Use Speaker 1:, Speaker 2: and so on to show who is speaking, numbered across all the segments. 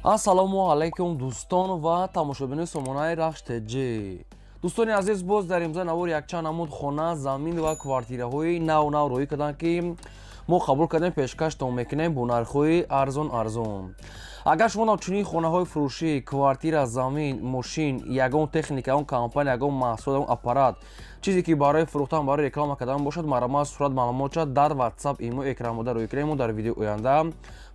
Speaker 1: ассалому алайкум дӯстон ва тамошобини сомонаи рахш теҷи. дӯстони азиз, боз дар имза навори якчанд намуд хона, замин ва квартираҳои нав рӯй карданд, ки мо қабул кардем пешкаштон мекунем бо нархҳои арзон. агар шумо навчунии хонаҳои фурӯшӣ, квартира, замин, мошин, ягон техника, ягон компания, ягон маҳсулот, ягон аппарат, чизе ки барои фурӯхтан, барои реклама кардан бошад, марама сурат маълумотша дар WhatsApp имо экранмода рӯй кунем. мо дар видеои оянда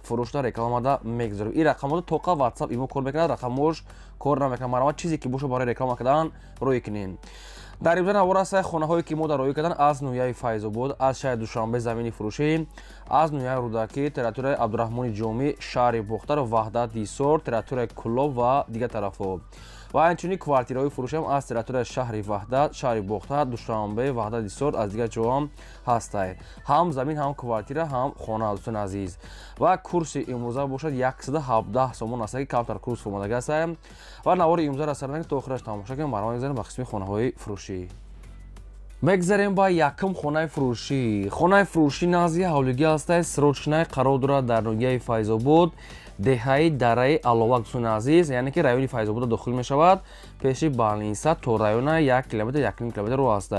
Speaker 1: фурӯшта рекламада мегузорем. ин рақамҳо тоқа WhatsApp имо кор мекунад, рақамҳош кор намекунад. марама чизе ки бошад барои реклама кардан рӯй кунем. дар имза навор аст хонаҳое ки мо дар рӯй кардан аз ноҳияи Файзобод, аз шаҳри Душанбе замини фурӯшӣ, аз ноҳияи Рӯдакӣ, территорияи Абдурахмони Ҷомӣ, шаҳри Бохтар, Ваҳдат Дисор, территорияи Кӯлоб ва дигар тарафҳо. ва инчунин квартираҳои фурӯшам аз территорияи шаҳри Ваҳдат, шаҳри Бохтар, Душанбе, Ваҳдат Дисор, аз дигар ҷоам ҳастанд. ҳам замин, ҳам квартира, ҳам хона, дӯстони азиз. ва курси имрӯза бошад 117 сомон аст, ки камтар курс омадагӣ аст. ва навори имрӯзаро саранак то охираш тамошо кунем. марҳамат мегузарем ба қисми хонаҳои фурӯшӣ. мегзарем ба якум хонаи фурӯшӣ. хонаи фурӯшӣ назди ҳавлигӣ аст, срочная қарор дорад дар ноҳияи Файзобод, деҳаи дараи Аловак, дӯстони азиз, яъне ки райони Файзобод дохил мешавад. пеши балниса то района 1 километр 1 километр роҳ аст.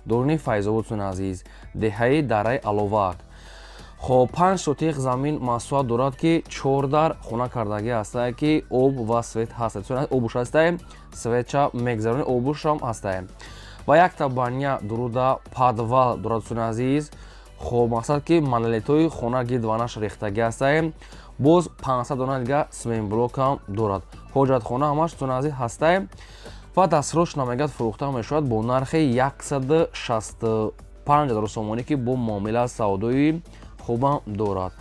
Speaker 1: дорони Файзобод, дӯстони азиз, деҳаи дараи Аловак. хоб 5 сотиқ замин маҳсулот дорад, ки 4 дар хона кардагӣ аст, ки об ва свет ҳаст. обуш аст, светча мегзарони обушам аст. ва якта баня дуруда подвал дорад, дӯстони азиз. хоб мақсад ки монолитҳои хона гирдванаш рехтагӣ аст. боз 500 дона дига семенблокам дорад. ҳоҷатхона ҳамаш, дӯстони азиз, ҳаст. ва дастсрочно мегӯяд фурӯхта мешавад бо нархи 165 000 сомонӣ, ки бо муомила савдои хубам дорад.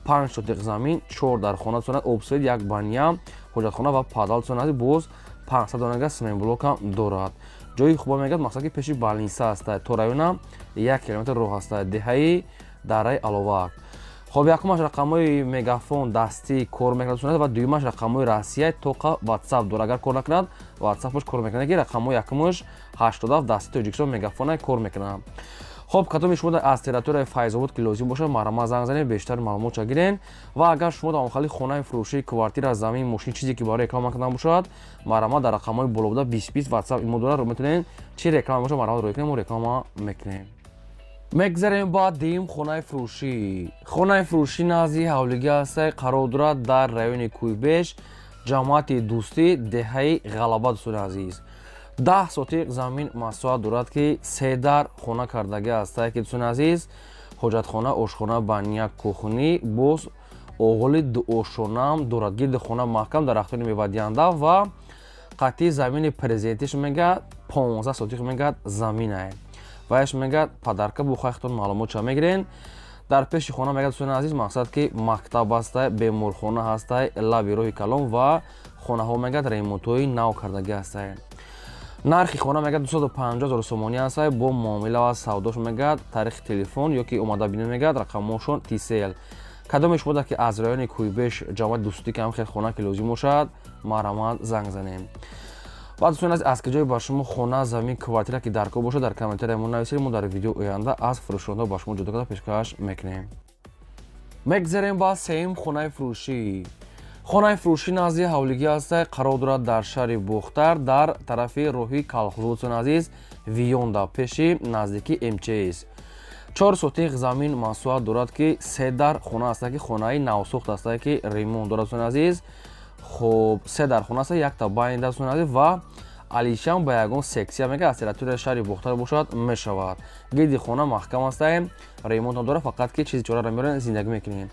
Speaker 1: 5 сотиқ замин, 4 дар хона, дӯстони обсвет, як баня, ҳоҷатхона ва подвал, дӯстони азиз, боз 500 дона дига семенблокам дорад. ҷои хуба мегӯяд мақсад ки пеши балниса аст, то района 1 километр роҳ аст, деҳаи дараи Аловак. хоб якумаш рақамҳои мегафон дастӣ кор мекунад ва дуюмаш рақамҳои Россия тоқа WhatsApp дорад. агар кор накунад WhatsApp-ош кор мекунад, ки рақамҳои якумаш 87 дастии Тоҷикистон мегафона кор мекунад. хоб кадоми шумо аз территорияи Файзобод ки лозим бошад, марама занг занед, бештар маълумотша гирен. ва агар шумо дар охали хонаи фурӯшӣ, квартира, замин, мошин, чизе ки барои реклама кардан бошад, марама дар рақамҳои болобуда 20 WhatsApp имо дорад, метавонед чӣ реклама бошад марама рӯй кунем, мо реклама мекунем. мегзарем ба дим хонаи фурӯшӣ. хонаи фурӯшӣ назди ҳавлигӣ аст, қарор дорад дар райони Кӯйбеш, ҷамоати Дӯстӣ, деҳаи Ғалаба, дӯстони азиз. 10 сотиқ замин маҳсулот дорад, ки 3 дар хона кардагӣ аст, ки дӯстони азиз, ҳоҷатхона, ошхона, баня, кухнӣ, боз оғоли дуошонам дорад. гирди хона маҳкам, дарахтони мевадиҳанда ва қатъи замини презентиш мегӯяд 15 сотиқ мегӯяд замин ай. ваеш мегӯяд падарка бо хайхтон маълумотша мегирен. дар пеши хона мегӯяд, дӯстони азиз, мақсад ки мактаб аст, беморхона ҳаст, лаби роҳи калон ва хонаҳо мегӯяд ремонтҳои нав кардагӣ аст. нархи хона мегӯяд 250 000 сомонӣ аст, бо муомила ва савдош мегӯяд тариқи телефон ё ки омада бинед мегӯяд рақамҳошон TCL. кадоме шумода ки аз райони Кӯйбеш ҷамоати Дӯстӣ ки ҳамхел хона ки лозим бошад, марҳамат занг занем. ва дӯстони азиз, аз киҷое ба шумо хона, замин, квартира ки дар кор бошад, дар комментария мо нависед. мо дар видеои оянда аз фурӯшондаҳо ба шумо ҷудо карда пешкаш мекунем. мегзарем ба сеюм хонаи фурӯшӣ. хонаи фурӯшӣ назди ҳавлигӣ аст, қарор дорад дар шаҳри Бохтар, дар тарафи роҳи Калхозод, дӯстони азиз, Вионда, пеши наздикии МЧС. 4 сотиқ замин маҳсулот дорад, ки 3 дар хона аст, ки хонаи навсохт аст, ки ремонт дорад, дӯстони азиз. хоб 3 дар хона аст, якта байнда, дӯстони азиз, ва алишам ба ягон сексия мегӯяд аз территорияи шаҳри Бохтар бошад мешавад. гирди хона маҳкам аст, ремонт надорад, фақат ки чизи чораро меорен, зиндагӣ мекунем.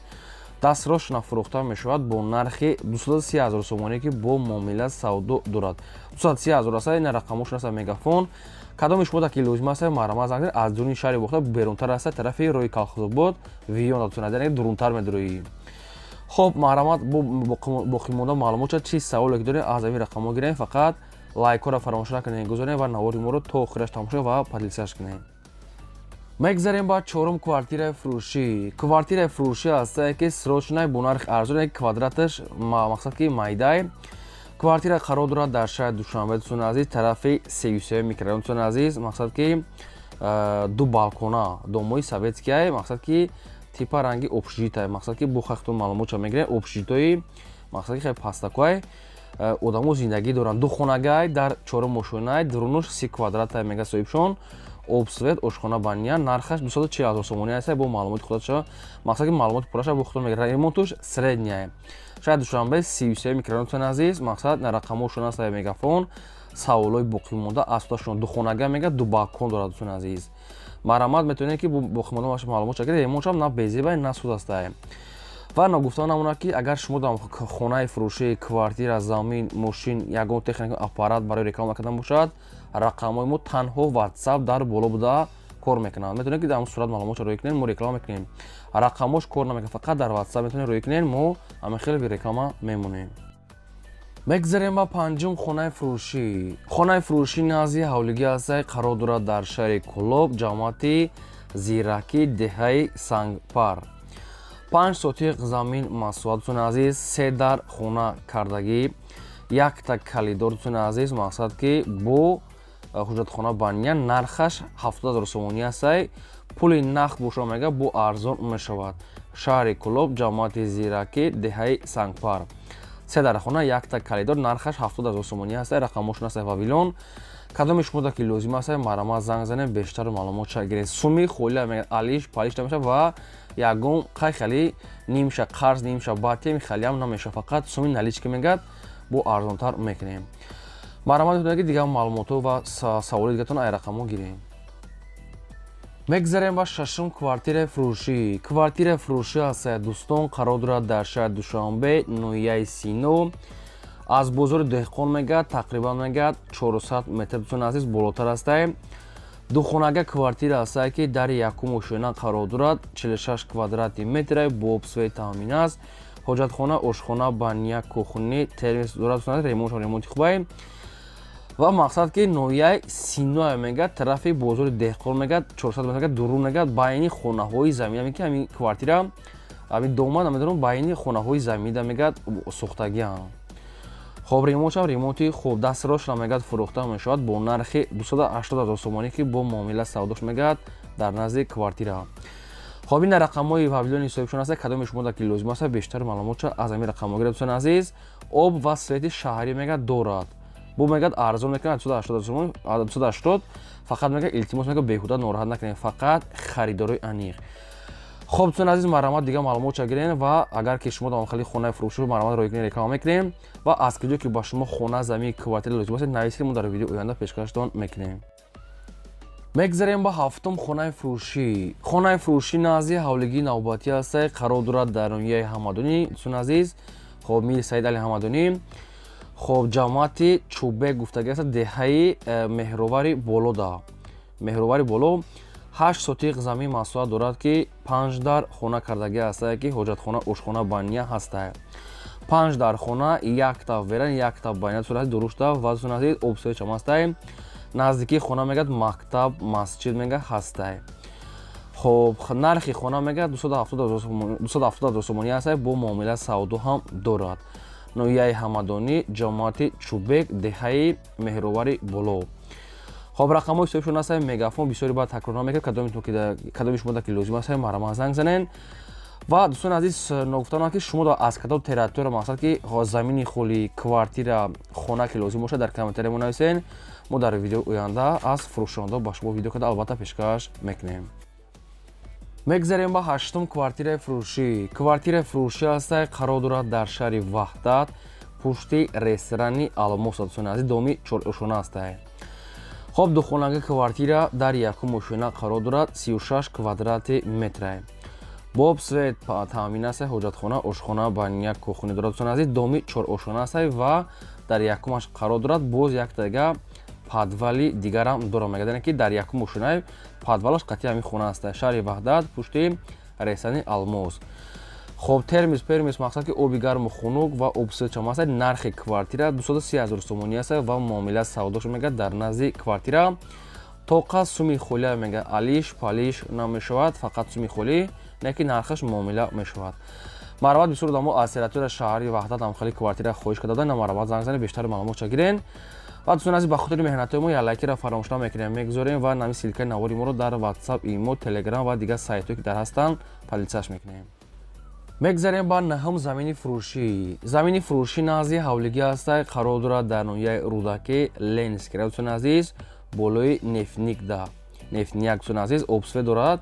Speaker 1: дастсрочно фурӯхта мешавад бо нархи 230 000 сомонӣ, ки бо муомила савдо дорад. 230 000 аст, ин рақамошон аст мегафон. кадоми шумода ки лозим аст, марҳама занг занед. аз дуруни шаҳри Бохтар берунтар аст, тарафи роҳи Калхозобод, Виёнда, дӯстони азиз, дурунтар медуроӣ. хоб марҳамат, боқимонда маълумотша чӣ саволе ки доред аз ҳамин рақамҳо гирем. фақат лайкҳоро фаромӯш накунед гузоред ва навори моро то охираш тамошо ва подписаш кунед. мегзарем ба чорум квартираи фурӯшӣ. квартираи фурӯшӣ аст, ки срочная бо нархи арзон, квадраташ мақсад ки майдай. квартира қарор дорад дар шаҳри Душанбе, дӯстони азиз, тарафи 33 микрорайон, дӯстони азиз, мақсад ки 2 балкона, домои советския, мақсад ки типа ранги общежития, мақсад ки бо хахтон маълумотша мегирем. общежитои мақсади хеле пастакой одамо зиндагӣ доранд. Ду хонагай дар 4 мошинай дурунуш 30 квадрата мега соҳибшон. Обсвет ошхона бания нархаш 240 000 сомонӣ аст. Бо маълумоти худатша мақсади маълумоти пураша бо худтон мегирад. Ремонтуш средняя. Шаҳри Душанбе 33 микрорайон азиз. Мақсад рақамошон аст мегафон. Саолои боқӣ монда асудашон ду хонага мега ду балкон дорад дӯстон азиз. Марамат метавонед ки бо боқӣ монда бошад маълумот чакид. Ремонтшам на безебай на суд аст. Ва нагуфтан намонад ки агар шумо дар хонаи фурӯшӣ, квартира, замин, мошин ягон техника аппарат барои реклама кардан бошад, рақамҳои мо танҳо WhatsApp дар боло буда кор мекунанд. Метавонед ки дар ҳамон сурат маълумотро рӯй кунед, мо реклама мекунем. Рақамош кор намекунад, фақат дар WhatsApp метавонед рӯй кунед, мо ҳамин хеле реклама мемонем. мегзарем ба панҷум хонаи фурӯшӣ. Хонаи фурӯшӣ назди ҳавлигӣ аст, қарор дорад дар шаҳри Кӯлоб, ҷамоати Зираки, деҳаи Сангпар. 5 сотиқ замин масоҳат дӯстон азиз, 3 дар хона кардагӣ, 1 та калидор дӯстон азиз. Мақсад ки бо ҳуҷҷатхона бания нархаш 70 000 сомонӣ аст. Пули нақд бошад мега бо арзон мешавад. Шаҳри Кӯлоб, ҷамоати Зираки, деҳаи Сангпар. 3 дар хона, 1 та калидор, нархаш 70 000 сомонӣ аст. Рақамошон аст вавилон. кадоми шумо ки лозим аст марамат занг занем бештару маълумот гиред. Суми холия мегӯяд алиш палиш намешавад ва ягон хали нимша қарз нимша батем халиам намешавад. Фақат суми наличка мегӯяд бо арзонтар мекунем. Марамат метавонед ки дигар маълумото ва саволи дигартон ай рақамо гирем. мегзарем ба шашум квартираи фурӯшӣ. Квартираи фурӯшӣ аст дӯстон, қарор дорад дар шаҳри Душанбе, ноҳияи Сино. аз бозори деҳқон мегӯяд тақрибан мегӯяд 400 метр дӯстон азиз болотар аст. Духонага квартира аст ки дар якум ошина қарор дорад, 46 квадрати метр, бо обсвет таъмин аст. ҳоҷатхона, ошхона, бания, кухни, термос дорад, ремонти хубай. ва мақсад ки ноҳияи Сино мегӯяд, тарафи бозори деҳқон мегӯяд, 400 метр дурун мегӯяд, байни хонаҳои замин ки ҳамин квартира ҳамин домад намедонам байни хонаҳои замида мегӯяд сохтагиам. хоб ремонтшам ремонти хуб дастрош мегӯяд фурӯхта мешавад бо нархи 280 000 сомонӣ ки бо муомила савдош мегӯяд дар назди квартира. хоб ин рақамҳои павилёни соҳибшон аст. кадоми шумо ки лозим аст бештар маълумотро аз ҳамин рақамҳо гиред дӯстон азиз. об ва свети шаҳрӣ мегӯяд дорад. бо мегӯяд арзон мекунад 280. фақат мегӯяд илтимос мекунад беҳуда нороҳат накунед, фақат харидорои аниқ. хоб дӯстон азиз, марамат дигар маълумотро гирем ва агар ки шумо дар хали хонаи фурӯшӣ марамат рӯй кунед реклама мекунем ва аз киҷо ки ба шумо хона замин квартира лозим аст нависед, мо дар видеои оянда пешкаштон мекунем. мегзарем ба ҳафтум хонаи фурӯшӣ. хонаи фурӯшӣ назди ҳавлигии навбатӣ аст, қарор дорад дар ноҳияи Ҳамадонӣ дӯстон азиз. хоб мир Саид Али Ҳамадонӣ. хоб ҷамоати Чӯбек гуфтагӣ аст, деҳаи Меҳровари болода. Меҳровари боло 8 сотиқ замин масоҳат дорад ки 5 дар хона кардагӣ аст ки ҳоҷатхона, ошхона, бания ҳаст. 5 дар хона, 1 та веран, 1 та бания дурушта ва дӯстон азиз обсвечам аст. наздикии хона мегӯяд мактаб, масҷид мега ҳаст. хоб нархи хона мегӯяд 270 000 сомонӣ аст, бо муомила савдо ҳам дорад. ноҳияи Ҳамадонӣ, ҷамоати Чӯбек, деҳаи Меҳровари боло. хоб рақамҳои соҳибшон аст мегафон бисёри баъд такрор намекунад. кадоми шумо ки лозим аст марамат занг занен. ва дӯстон азиз, нагуфтанам ки шумо аз кадом территория мақсад ки замини холи квартира хона ки лозим бошад дар комментария мо нависен. мо дар видеои оянда аз фурӯшонда ба шумо видео карда албатта пешкаш мекунем. мегзарем ба ҳаштум квартираи фурӯшӣ. квартираи фурӯшӣ аст, қарор дорад дар шаҳри Ваҳдат, пушти ресторани Алмос дӯстон азиз, доми 4 ошона аст. хоб духонага квартира дар якум ошина қарор дорад, 36 квадрати метр. бо обсвет таъмин аст, ҳоҷатхона, ошхона, бания, кухни дорад дӯстон азиз, доми 4 ошона аст ва дар якумаш қарор дорад. боз як тага падвали дигарам дорад мегӯяд ки дар якум ошинаи падвалаш қати ҳамин хона аст. шаҳри Ваҳдат, пушти ресторани Алмос. хоб термис мақсад ки оби гарму хунук ва обсвечам аст. нархи квартира 230 000 сомонӣ аст ва муомила савдош мегӯяд дар назди квартира. тоқа суми холия мегӯяд алиш палиш намешавад, фақат суми холӣ не ки нархаш муомила мешавад. марамат бисёр одамо аз территорияи шаҳри Ваҳдат ҳамхали квартира хоҳиш карда буданд. марамат занг занед бештар маълумотро гирен. ва дӯстон азиз, ба хотири меҳнатҳои мо лайкиро фаромӯш намекунем, мегузорем ва нами силкаи навори моро дар WhatsApp, имо, Telegram ва дигар сайтҳое ки дар ҳастанд палисаш мекунем. мегзарем ба наҳум замини фурӯшӣ. Замини фурӯшӣ назди ҳавлигӣ аст, қарор дорад дар ноҳияи Рудаки, Ленинский район дӯстони азиз, болои Нефтник-да. Нефтник дӯстони азиз обсвет дорад.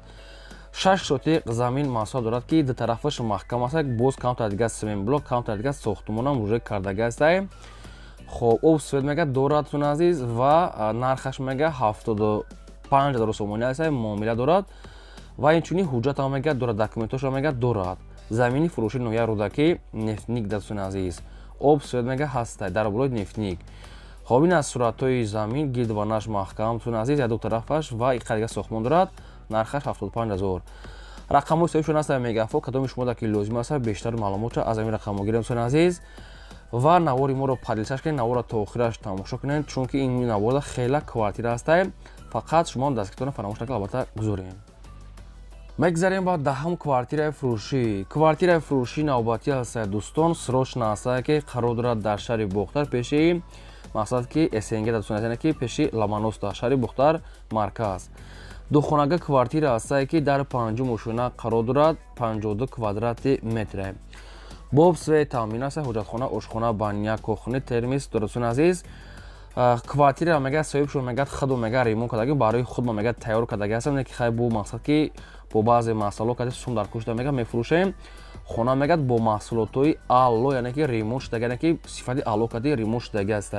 Speaker 1: 6 сотиқ замин маҳсулот дорад ки ду тарафаш маҳкам аст. Боз камтар дигар семен блок, камтар дигар сохтумонам рӯжа кардага аст. хоб обсвет мега дорад дӯстони азиз ва нархаш мега 75,000 сомонӣ аст, муомила дорад ва инчунин ҳуҷҷатам мега дорад, документошам мега дорад. Замини фурӯши ноҳияи Рудаки, Нефтник дӯстони азиз. Обсвет мега ҳастай дар болои Нефтник. хоб ин аз суратҳои замин гирдванаш маҳкам дӯстони азиз, як ду тарафаш ва иққа дигар сохтмон дорад. Нархаш 75,000. рақамҳои соҳибшон ҳастанд мегафон, кадоми шумо ки лозим аст бештар маълумотро аз ҳамин рақамҳо гирем дӯстони азиз ва навори моро падилсаш кунед, наворро то охираш тамошо кунед, чунки ин навора хела квартира аст. Фақат шумо дастгиртона фаромӯш накунед албатта гузорем. мегзарем ба даҳум квартираи фурӯшӣ. Квартираи фурӯшӣ навбатӣ аст дӯстон, срочна аст ки қарор дорад дар шаҳри Бохтар пеши мақсад ки СНГ дӯстон аст, ки пеши Ломоносов шаҳри Бохтар марказ. Духонага квартира аст ки дар 5 ошӯна қарор дорад, 52 квадрати метр. Боб свет таъмин аст, ҳоҷатхона, ошхона, баня, кухни, термис дӯстони азиз. Квартира мега соҳибшон мегӯяд худо мега ремонт кардаги барои худ мега тайёр кардаги ҳастам, не ки хай бо мақсад ки бо баъзе масъало кади сум дар кушта мега мефурӯшем. Хона мегӯяд бо маҳсулотҳои аъло, яъне ки ремонт шудаги, яъне ки сифати аъло кади ремонт шудаги аст.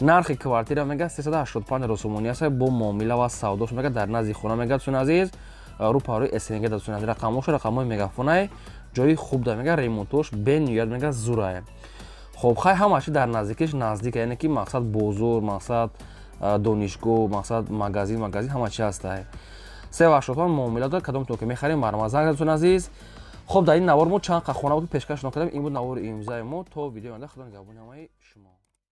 Speaker 1: нархи квартира мега 385,000 сомонӣ аст, бо муомила ва савдош мега дар назди хона мега дӯстони азиз, рӯпарои СНГ дӯстони азиз. рақамҳош рақамҳои мегафонай, ҷои хуб да мега ремонтош бениҳоят мега зурай. хоб хай ҳамаи чи дар наздикиш наздик, яъне ки мақсад бозор, мақсад донишгоҳ, мақсад магазин ҳама чи аст. 385 муомила дорад, кадомтон ки мехарем барома занг дӯстони азиз. хоб дар ин навор мо чанд қахона буд пешкаш кардем, ин буд навори имрӯзаи мо. То видеои оянда худо нигаҳбони ҳамаи шумо.